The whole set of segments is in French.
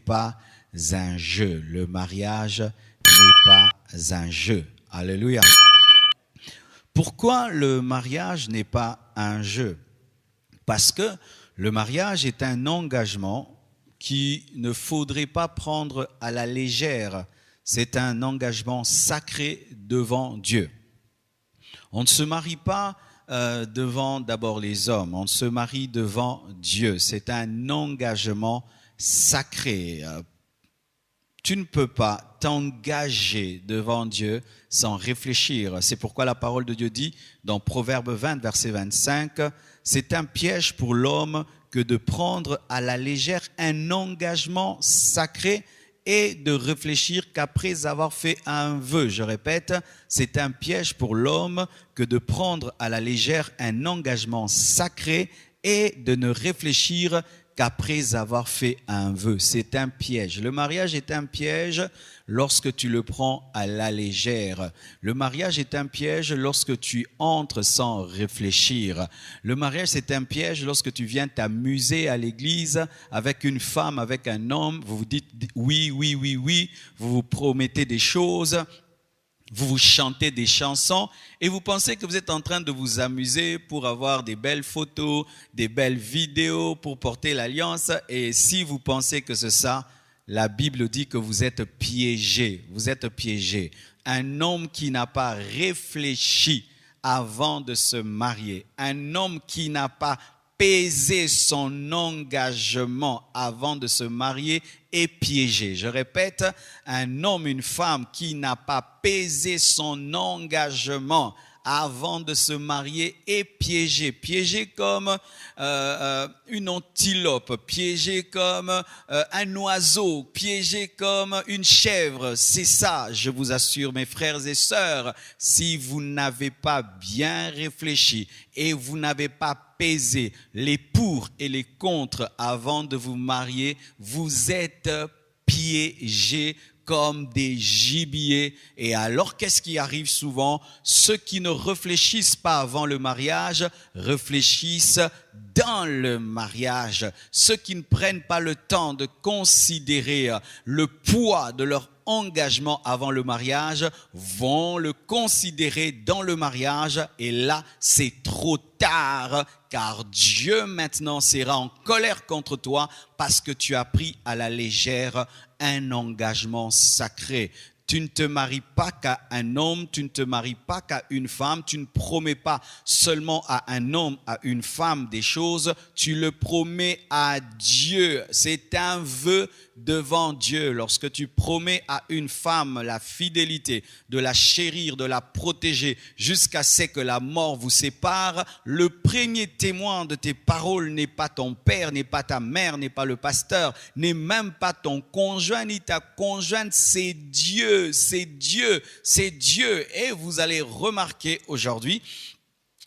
pas un jeu. Le mariage n'est pas un jeu. Alléluia. Pourquoi le mariage n'est pas un jeu? Parce que le mariage est un engagement qu'il ne faudrait pas prendre à la légère. C'est un engagement sacré devant Dieu. On ne se marie pas devant d'abord les hommes, on se marie devant Dieu. C'est un engagement sacré. Tu ne peux pas t'engager devant Dieu sans réfléchir. C'est pourquoi la parole de Dieu dit dans Proverbe 20, verset 25, « C'est un piège pour l'homme que de prendre à la légère un engagement sacré et de réfléchir qu'après avoir fait un vœu. » Je répète, c'est un piège pour l'homme que de prendre à la légère un engagement sacré et de ne réfléchir qu'après avoir fait un vœu. C'est un piège. Le mariage est un piège lorsque tu le prends à la légère. Le mariage est un piège lorsque tu entres sans réfléchir. Le mariage, c'est un piège lorsque tu viens t'amuser à l'église avec une femme, avec un homme. Vous vous dites oui, oui, oui, oui. Vous vous promettez des choses. Vous vous chantez des chansons et vous pensez que vous êtes en train de vous amuser pour avoir des belles photos, des belles vidéos, pour porter l'alliance. Et si vous pensez que c'est ça, la Bible dit que vous êtes piégé. Vous êtes piégé. Un homme qui n'a pas réfléchi avant de se marier, un homme qui n'a pas pesé son engagement avant de se marier est piégé. Je répète, un homme, une femme qui n'a pas pesé son engagement avant de se marier est piégé. Piégé comme une antilope, piégé comme un oiseau, piégé comme une chèvre. C'est ça, je vous assure, mes frères et sœurs, si vous n'avez pas bien réfléchi et vous n'avez pas pesé les pour et les contre avant de vous marier, vous êtes piégés comme des gibiers. Et alors, qu'est-ce qui arrive souvent? Ceux qui ne réfléchissent pas avant le mariage réfléchissent dans le mariage. Ceux qui ne prennent pas le temps de considérer le poids de leur engagement avant le mariage vont le considérer dans le mariage, et là c'est trop tard, car Dieu maintenant sera en colère contre toi parce que tu as pris à la légère un engagement sacré. Tu ne te maries pas qu'à un homme, tu ne te maries pas qu'à une femme, tu ne promets pas seulement à un homme, à une femme des choses, tu le promets à Dieu. C'est un vœu devant Dieu. Lorsque tu promets à une femme la fidélité, de la chérir, de la protéger jusqu'à ce que la mort vous sépare, le premier témoin de tes paroles n'est pas ton père, n'est pas ta mère, n'est pas le pasteur, n'est même pas ton conjoint ni ta conjointe, c'est Dieu, c'est Dieu, c'est Dieu. Et vous allez remarquer aujourd'hui,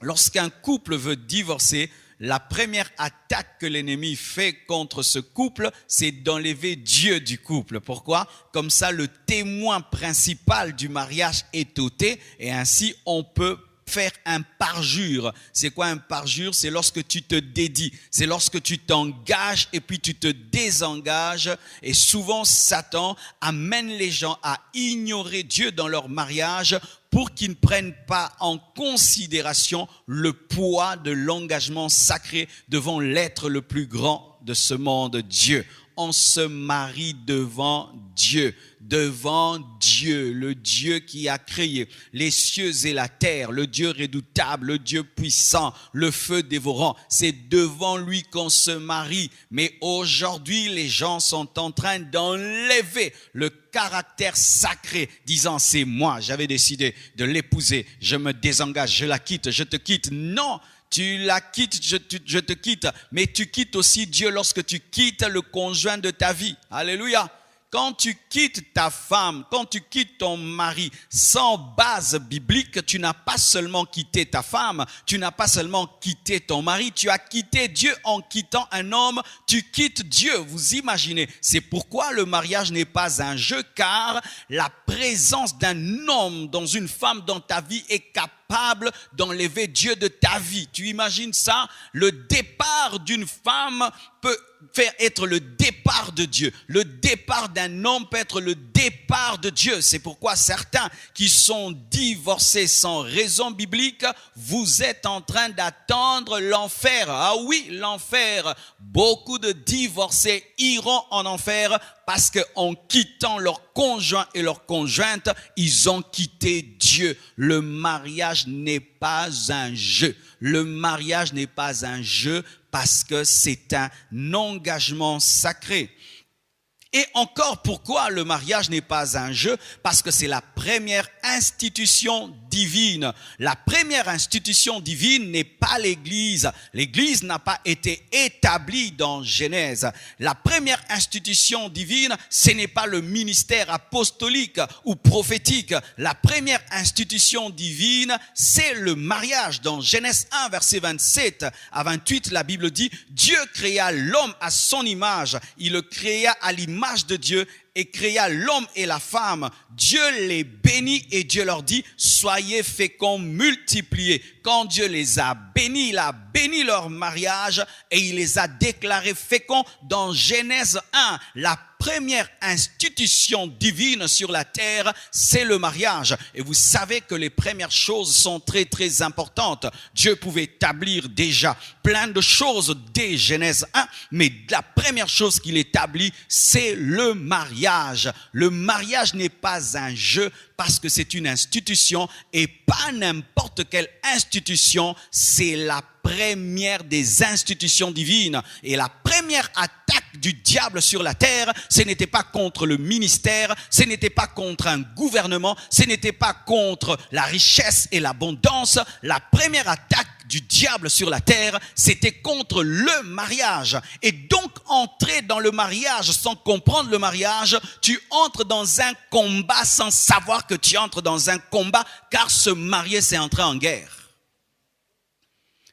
lorsqu'un couple veut divorcer, la première attaque que l'ennemi fait contre ce couple, c'est d'enlever Dieu du couple. Pourquoi? Comme ça, le témoin principal du mariage est ôté et ainsi on peut faire un parjure. C'est quoi un parjure? C'est lorsque tu te dédies, c'est lorsque tu t'engages et puis tu te désengages. Et souvent, Satan amène les gens à ignorer Dieu dans leur mariage pour qu'ils ne prennent pas en considération le poids de l'engagement sacré devant l'être le plus grand de ce monde, Dieu. On se marie devant Dieu, le Dieu qui a créé les cieux et la terre, le Dieu redoutable, le Dieu puissant, le feu dévorant. C'est devant lui qu'on se marie. Mais aujourd'hui, les gens sont en train d'enlever le caractère sacré, disant c'est moi, j'avais décidé de l'épouser, je me désengage, je la quitte, je te quitte. Non! Tu la quittes, je te quitte, mais tu quittes aussi Dieu lorsque tu quittes le conjoint de ta vie. Alléluia. Quand tu quittes ta femme, quand tu quittes ton mari sans base biblique, tu n'as pas seulement quitté ta femme, tu n'as pas seulement quitté ton mari, tu as quitté Dieu en quittant un homme, tu quittes Dieu. Vous imaginez, c'est pourquoi le mariage n'est pas un jeu, car la présence d'un homme dans une femme dans ta vie est capable capable d'enlever Dieu de ta vie. Tu imagines ça? Le départ d'une femme peut faire être le départ de Dieu. Le départ d'un homme peut être le départ de Dieu. C'est pourquoi certains qui sont divorcés sans raison biblique, vous êtes en train d'attendre l'enfer. Ah oui, l'enfer. Beaucoup de divorcés iront en enfer parce qu'en quittant leur conjoint et leur conjointe, ils ont quitté Dieu. Le mariage n'est pas un jeu. Le mariage n'est pas un jeu parce que c'est un engagement sacré. Et encore, pourquoi le mariage n'est pas un jeu? Parce que c'est la première institution divine. La première institution divine n'est pas l'Église. L'Église n'a pas été établie dans Genèse. La première institution divine, ce n'est pas le ministère apostolique ou prophétique. La première institution divine, c'est le mariage. Dans Genèse 1, verset 27 à 28, la Bible dit, Dieu créa l'homme à son image. Il le créa à l'image de Dieu et créa l'homme et la femme. Dieu les bénit et Dieu leur dit, soyez féconds, multipliez. Quand Dieu les a bénis, il a béni leur mariage et il les a déclarés féconds. Dans Genèse 1, la première institution divine sur la terre, c'est le mariage. Et vous savez que les premières choses sont très très importantes. Dieu pouvait établir déjà plein de choses dès Genèse 1, mais la première chose qu'il établit, c'est le mariage. Le mariage n'est pas un jeu parce que c'est une institution et pas n'importe quelle institution, c'est la première des institutions divines. Et la première attaque du diable sur la terre, ce n'était pas contre le ministère, ce n'était pas contre un gouvernement, ce n'était pas contre la richesse et l'abondance. La première attaque du diable sur la terre, c'était contre le mariage. Et donc, entrer dans le mariage sans comprendre le mariage, tu entres dans un combat sans savoir que tu entres dans un combat, car se marier, c'est entrer en guerre.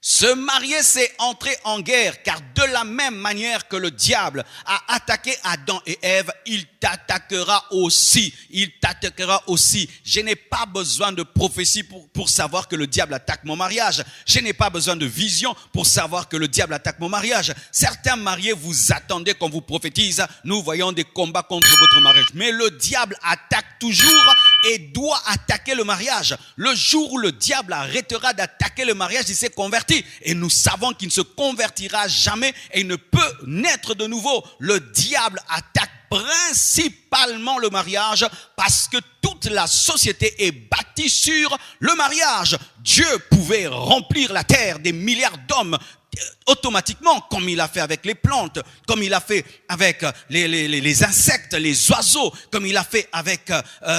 Se marier, c'est entrer en guerre, car de la même manière que le diable a attaqué Adam et Ève, il t'attaquera aussi. Il t'attaquera aussi. Je n'ai pas besoin de prophétie pour savoir que le diable attaque mon mariage. Je n'ai pas besoin de vision pour savoir que le diable attaque mon mariage. Certains mariés, vous attendez qu'on vous prophétise. Nous voyons des combats contre votre mariage. Mais le diable attaque toujours et doit attaquer le mariage. Le jour où le diable arrêtera d'attaquer le mariage, il s'est converti. Et nous savons qu'il ne se convertira jamais et il ne peut naître de nouveau. Le diable attaque principalement le mariage parce que toute la société est bâtie sur le mariage. Dieu pouvait remplir la terre des milliards d'hommes automatiquement, comme il a fait avec les plantes, comme il a fait avec les insectes, les oiseaux, comme il a fait avec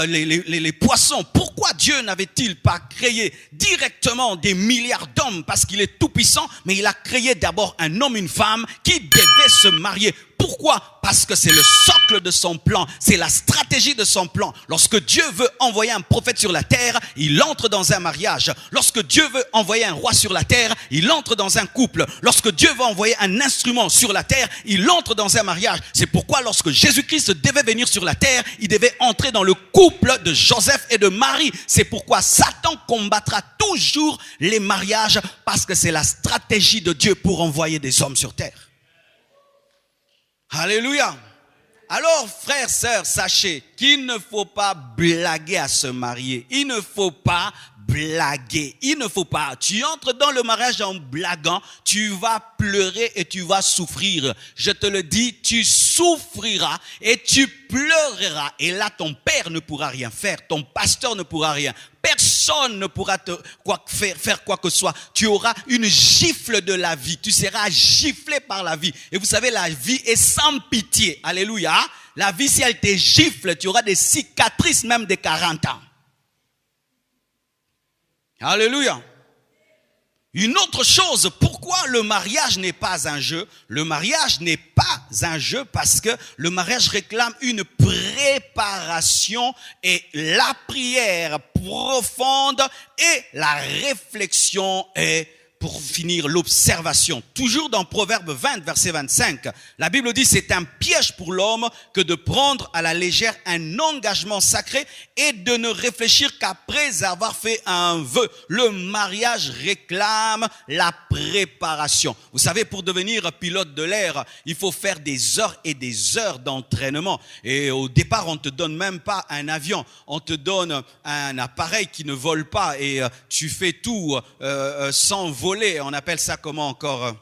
les poissons. Pourquoi Dieu n'avait-il pas créé directement des milliards d'hommes? Parce qu'il est tout puissant, mais il a créé d'abord un homme, une femme qui devait se marier. Pourquoi? Parce que c'est le socle de son plan, c'est la stratégie de son plan. Lorsque Dieu veut envoyer un prophète sur la terre, il entre dans un mariage. Lorsque Dieu veut envoyer un roi sur la terre, il entre dans un couple. Lorsque Dieu veut envoyer un instrument sur la terre, il entre dans un mariage. C'est pourquoi lorsque Jésus-Christ devait venir sur la terre, il devait entrer dans le couple de Joseph et de Marie. C'est pourquoi Satan combattra toujours les mariages, parce que c'est la stratégie de Dieu pour envoyer des hommes sur terre. Alléluia. Alors, frères, sœurs, sachez qu'il ne faut pas blaguer à se marier. Il ne faut pas blaguer. Il ne faut pas. Tu entres dans le mariage en blaguant, tu vas pleurer et tu vas souffrir. Je te le dis, tu souffriras et tu pleureras. Et là, ton père ne pourra rien faire. Ton pasteur ne pourra rien. Personne ne pourra faire quoi que ce soit. Tu auras une gifle de la vie. Tu seras giflé par la vie. Et vous savez, la vie est sans pitié. Alléluia. La vie, si elle te gifle, tu auras des cicatrices même de 40 ans. Alléluia. Une autre chose, pourquoi le mariage n'est pas un jeu? Le mariage n'est pas un jeu parce que le mariage réclame une préparation et la prière profonde et la réflexion est pour finir, l'observation. Toujours dans Proverbe 20, verset 25, la Bible dit c'est un piège pour l'homme que de prendre à la légère un engagement sacré et de ne réfléchir qu'après avoir fait un vœu. Le mariage réclame la préparation. Vous savez, pour devenir pilote de l'air, il faut faire des heures et des heures d'entraînement. Et au départ, on ne te donne même pas un avion. On te donne un appareil qui ne vole pas et tu fais tout sans voler. On appelle ça comment encore ?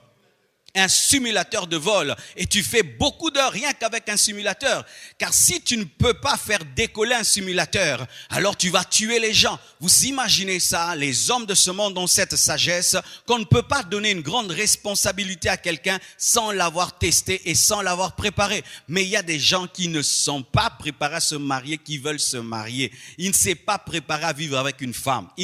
Un simulateur de vol, et tu fais beaucoup d'heures rien qu'avec un simulateur, car si tu ne peux pas faire décoller un simulateur, alors tu vas tuer les gens. Vous imaginez ça? Les hommes de ce monde ont cette sagesse qu'on ne peut pas donner une grande responsabilité à quelqu'un sans l'avoir testé et sans l'avoir préparé. Mais il y a des gens qui ne sont pas préparés à se marier, qui veulent se marier. Ils ne sont pas préparés à vivre avec une femme. Il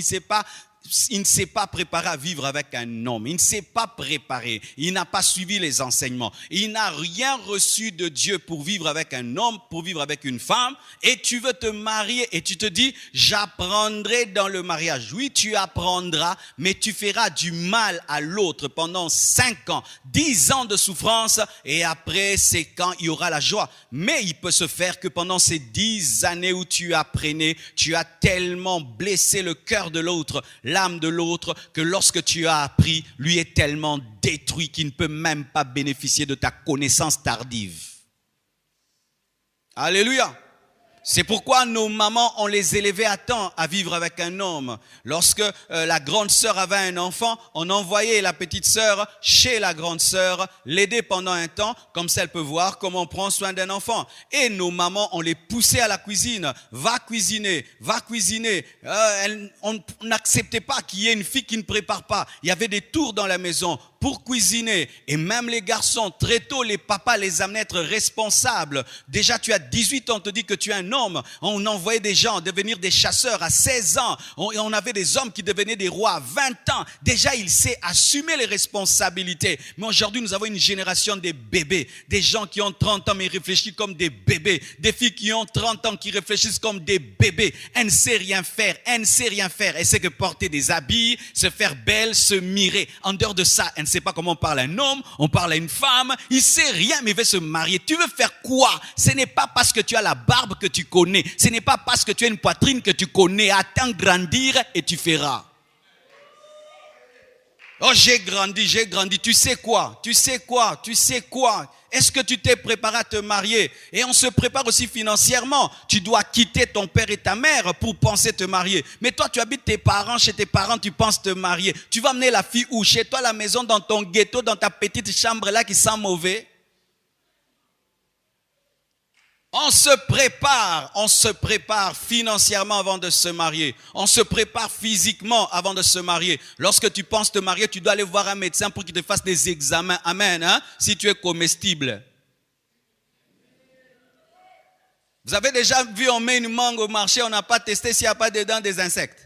ne s'est pas préparé à vivre avec un homme. Il ne s'est pas préparé. Il n'a pas suivi les enseignements. Il n'a rien reçu de Dieu pour vivre avec un homme, pour vivre avec une femme. Et tu veux te marier et tu te dis, j'apprendrai dans le mariage. Oui, tu apprendras, mais tu feras du mal à l'autre pendant 5 ans, 10 ans de souffrance. Et après, c'est quand il y aura la joie. Mais il peut se faire que pendant ces 10 années où tu apprenais, tu as tellement blessé le cœur de l'autre, l'âme de l'autre, que lorsque tu as appris, lui est tellement détruit qu'il ne peut même pas bénéficier de ta connaissance tardive. Alléluia. C'est pourquoi nos mamans, on les élevait à temps à vivre avec un homme. Lorsque la grande sœur avait un enfant, on envoyait la petite sœur chez la grande sœur, l'aider pendant un temps, comme ça elle peut voir comment on prend soin d'un enfant. Et nos mamans, on les poussait à la cuisine. Va cuisiner, va cuisiner. On n'acceptait pas qu'il y ait une fille qui ne prépare pas. Il y avait des tours dans la maison pour cuisiner. Et même les garçons, très tôt, les papas les amenaient à être responsables. Déjà, tu as 18 ans, on te dit que tu es un homme. On envoyait des gens devenir des chasseurs à 16 ans. On avait des hommes qui devenaient des rois à 20 ans. Déjà, il sait assumer les responsabilités. Mais aujourd'hui, nous avons une génération des bébés. Des gens qui ont 30 ans mais réfléchissent comme des bébés. Des filles qui ont 30 ans qui réfléchissent comme des bébés. Elle ne sait rien faire. Elle ne sait rien faire. Elle sait que porter des habits, se faire belle, se mirer. En dehors de ça, elle ne sait pas comment on parle à un homme, on parle à une femme. Il ne sait rien mais il veut se marier. Tu veux faire quoi? Ce n'est pas parce que tu as la barbe que tu connais. Ce n'est pas parce que tu as une poitrine que tu connais. Attends grandir et tu feras. Oh, j'ai grandi. Tu sais quoi? Est-ce que tu t'es préparé à te marier? Et on se prépare aussi financièrement. Tu dois quitter ton père et ta mère pour penser te marier. Mais toi, tu habites tes parents, chez tes parents, tu penses te marier. Tu vas amener la fille où? Chez toi, à la maison, dans ton ghetto, dans ta petite chambre là qui sent mauvais? On se prépare financièrement avant de se marier. On se prépare physiquement avant de se marier. Lorsque tu penses te marier, tu dois aller voir un médecin pour qu'il te fasse des examens. Amen, hein? Si tu es comestible. Vous avez déjà vu, on met une mangue au marché, on n'a pas testé s'il n'y a pas dedans des insectes.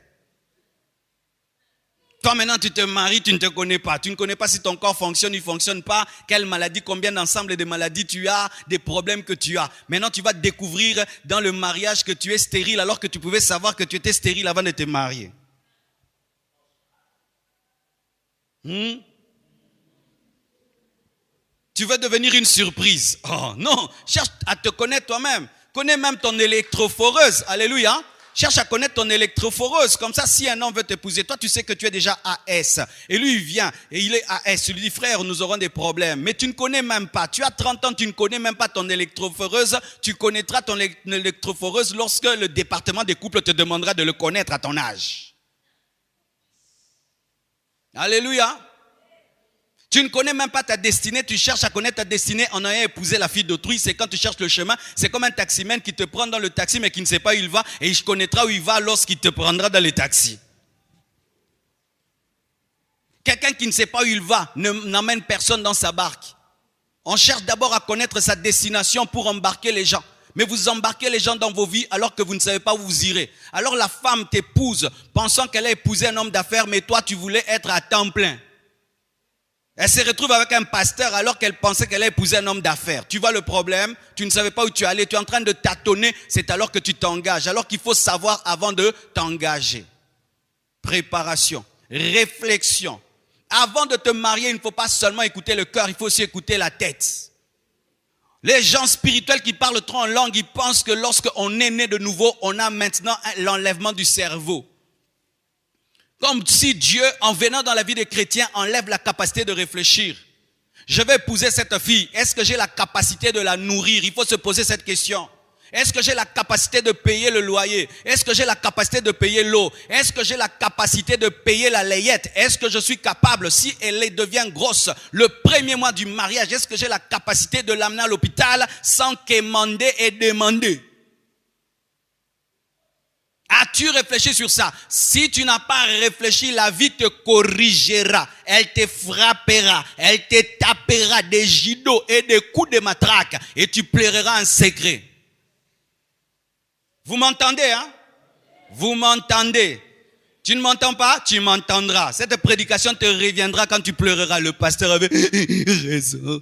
Toi maintenant tu te maries, tu ne te connais pas. Tu ne connais pas si ton corps fonctionne, il ne fonctionne pas. Quelle maladie, combien d'ensemble de maladies tu as, des problèmes que tu as. Maintenant tu vas découvrir dans le mariage que tu es stérile alors que tu pouvais savoir que tu étais stérile avant de te marier. Tu veux devenir une surprise. Oh non, cherche à te connaître toi-même. Connais même ton électrophoreuse. Alléluia. Cherche à connaître ton électrophoreuse. Comme ça, si un homme veut t'épouser, toi, tu sais que tu es déjà AS. Et lui, il vient et il est AS. Tu lui dis, frère, nous aurons des problèmes. Mais tu ne connais même pas. Tu as 30 ans, tu ne connais même pas ton électrophoreuse. Tu connaîtras ton électrophoreuse lorsque le département des couples te demandera de le connaître à ton âge. Alléluia. Tu ne connais même pas ta destinée, tu cherches à connaître ta destinée en ayant épousé la fille d'autrui. C'est quand tu cherches le chemin, c'est comme un taximène qui te prend dans le taxi mais qui ne sait pas où il va et il connaîtra où il va lorsqu'il te prendra dans le taxi. Quelqu'un qui ne sait pas où il va n'emmène personne dans sa barque. On cherche d'abord à connaître sa destination pour embarquer les gens. Mais vous embarquez les gens dans vos vies alors que vous ne savez pas où vous irez. Alors la femme t'épouse pensant qu'elle a épousé un homme d'affaires mais toi tu voulais être à temps plein. Elle se retrouve avec un pasteur alors qu'elle pensait qu'elle allait épouser un homme d'affaires. Tu vois le problème? Tu ne savais pas où tu allais. Tu es en train de tâtonner. C'est alors que tu t'engages. Alors qu'il faut savoir avant de t'engager. Préparation, réflexion, Avant de te marier, il ne faut pas seulement écouter le cœur, il faut aussi écouter la tête. Les gens spirituels qui parlent trop en langue, ils pensent que lorsqu'on est né de nouveau, on a maintenant l'enlèvement du cerveau. Comme si Dieu, en venant dans la vie des chrétiens, enlève la capacité de réfléchir. Je vais épouser cette fille. Est-ce que j'ai la capacité de la nourrir? Il faut se poser cette question. Est-ce que j'ai la capacité de payer le loyer? Est-ce que j'ai la capacité de payer l'eau? Est-ce que j'ai la capacité de payer la layette? Est-ce que je suis capable, si elle devient grosse, le premier mois du mariage, est-ce que j'ai la capacité de l'amener à l'hôpital sans quémander et demander? As-tu réfléchi sur ça? Si tu n'as pas réfléchi, la vie te corrigera. Elle te frappera. Elle te tapera des gidots et des coups de matraque. Et tu pleureras en secret. Vous m'entendez, hein? Vous m'entendez? Tu ne m'entends pas? Tu m'entendras. Cette prédication te reviendra quand tu pleureras. Le pasteur avait raison.